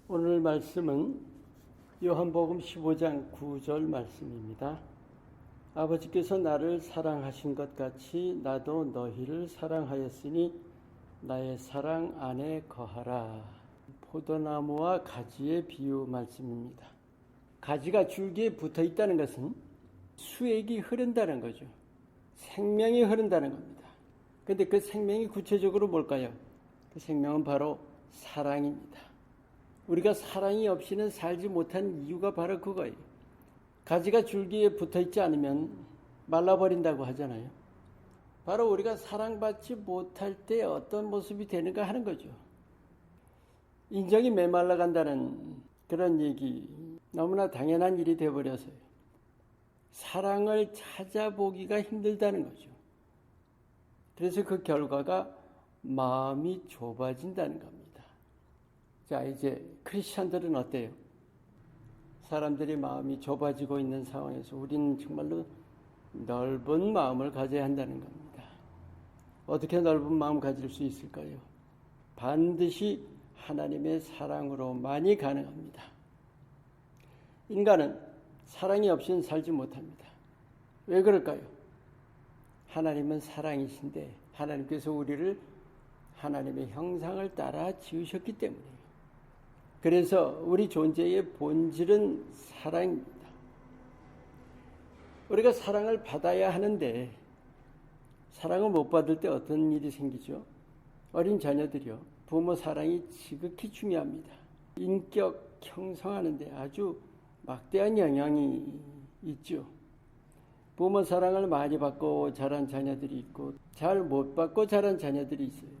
오늘 말씀은 요한복음 15장 9절 말씀입니다. 아버지께서 나를 사랑하신 것 같이 나도 너희를 사랑하였으니 나의 사랑 안에 거하라. 포도나무와 가지의 비유 말씀입니다. 가지가 줄기에 붙어 있다는 것은 수액이 흐른다는 거죠. 생명이 흐른다는 겁니다. 그런데 그 생명이 구체적으로 뭘까요? 그 생명은 바로 사랑입니다. 우리가 사랑이 없이는 살지 못한 이유가 바로 그거예요. 가지가 줄기에 붙어 있지 않으면 말라버린다고 하잖아요. 바로 우리가 사랑받지 못할 때 어떤 모습이 되는가 하는 거죠. 인정이 메말라 간다는 그런 얘기, 너무나 당연한 일이 되어버려서요. 사랑을 찾아보기가 힘들다는 거죠. 그래서 그 결과가 마음이 좁아진다는 겁니다. 자, 이제 크리스천들은 어때요? 사람들이 마음이 좁아지고 있는 상황에서 우리는 정말로 넓은 마음을 가져야 한다는 겁니다. 어떻게 넓은 마음 가질 수 있을까요? 반드시 하나님의 사랑으로만이 가능합니다. 인간은 사랑이 없이는 살지 못합니다. 왜 그럴까요? 하나님은 사랑이신데 하나님께서 우리를 하나님의 형상을 따라 지으셨기 때문이에요. 그래서 우리 존재의 본질은 사랑입니다. 우리가 사랑을 받아야 하는데 사랑을 못 받을 때 어떤 일이 생기죠? 어린 자녀들이요. 부모 사랑이 지극히 중요합니다. 인격 형성하는 데 아주 막대한 영향이 있죠. 부모 사랑을 많이 받고 자란 자녀들이 있고 잘 못 받고 자란 자녀들이 있어요.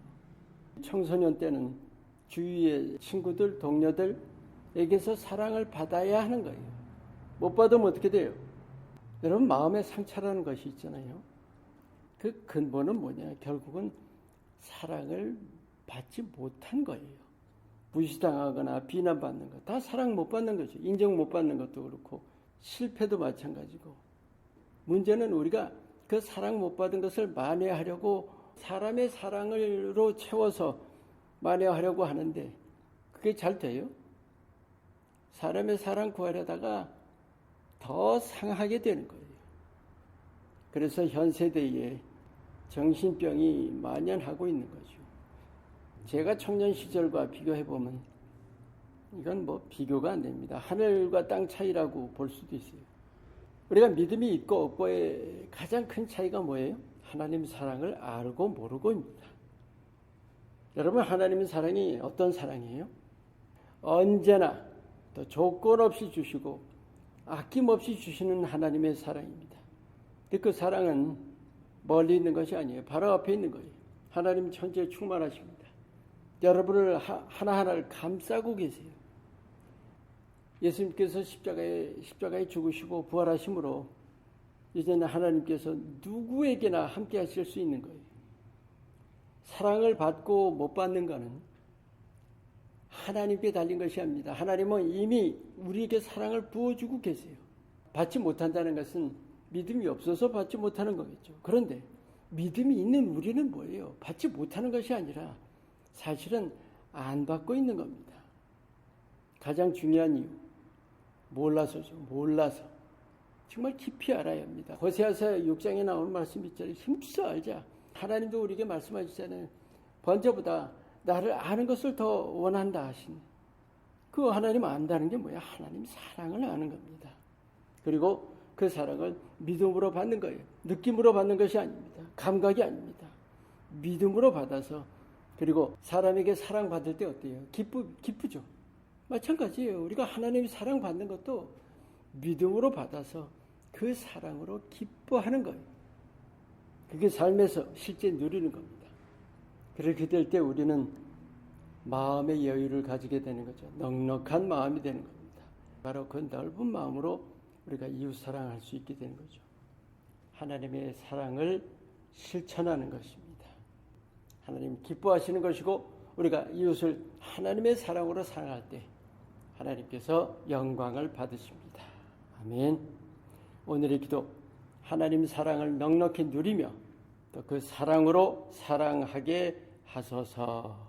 청소년 때는 주위의 친구들, 동료들에게서 사랑을 받아야 하는 거예요. 못 받으면 어떻게 돼요? 여러분, 마음의 상처라는 것이 있잖아요. 그 근본은 뭐냐? 결국은 사랑을 받지 못한 거예요. 무시당하거나 비난받는 것, 다 사랑 못 받는 거죠. 인정 못 받는 것도 그렇고 실패도 마찬가지고. 문제는 우리가 그 사랑 못 받은 것을 만회하려고 사람의 사랑으로 채워서 만회하려고 하는데 그게 잘 돼요? 사람의 사랑 구하려다가 더 상하게 되는 거예요. 그래서 현 세대에 정신병이 만연하고 있는 거죠. 제가 청년 시절과 비교해보면 이건 비교가 안 됩니다. 하늘과 땅 차이라고 볼 수도 있어요. 우리가 믿음이 있고 없고의 가장 큰 차이가 뭐예요? 하나님 사랑을 알고 모르고입니다. 여러분, 하나님의 사랑이 어떤 사랑이에요? 언제나 또 조건 없이 주시고 아낌없이 주시는 하나님의 사랑입니다. 그 사랑은 멀리 있는 것이 아니에요. 바로 앞에 있는 거예요. 하나님 천지에 충만하십니다. 여러분을 하나하나를 감싸고 계세요. 예수님께서 십자가에 죽으시고 부활하심으로 이제는 하나님께서 누구에게나 함께 하실 수 있는 거예요. 사랑을 받고 못 받는 것은 하나님께 달린 것이 아닙니다. 하나님은 이미 우리에게 사랑을 부어주고 계세요. 받지 못한다는 것은 믿음이 없어서 받지 못하는 거겠죠. 그런데 믿음이 있는 우리는 뭐예요? 받지 못하는 것이 아니라 사실은 안 받고 있는 겁니다. 가장 중요한 이유, 몰라서죠. 몰라서. 정말 깊이 알아야 합니다. 호세아서 6장에 나오는 말씀 있잖아요. 힘써 알자. 하나님도 우리에게 말씀하시잖아요. 번제보다 나를 아는 것을 더 원한다 하시네. 그 하나님 안다는 게 뭐야? 하나님 사랑을 아는 겁니다. 그리고 그 사랑을 믿음으로 받는 거예요. 느낌으로 받는 것이 아닙니다. 감각이 아닙니다. 믿음으로 받아서, 그리고 사람에게 사랑받을 때 어때요? 기쁘죠. 마찬가지예요. 우리가 하나님이 사랑받는 것도 믿음으로 받아서 그 사랑으로 기뻐하는 거예요. 그게 삶에서 실제 누리는 겁니다. 그렇게 될 때 우리는 마음의 여유를 가지게 되는 거죠. 넉넉한 마음이 되는 겁니다. 바로 그 넓은 마음으로 우리가 이웃 사랑할 수 있게 되는 거죠. 하나님의 사랑을 실천하는 것입니다. 하나님 기뻐하시는 것이고 우리가 이웃을 하나님의 사랑으로 사랑할 때 하나님께서 영광을 받으십니다. 아멘. 오늘의 기도, 하나님 사랑을 넉넉히 누리며 또 그 사랑으로 사랑하게 하소서.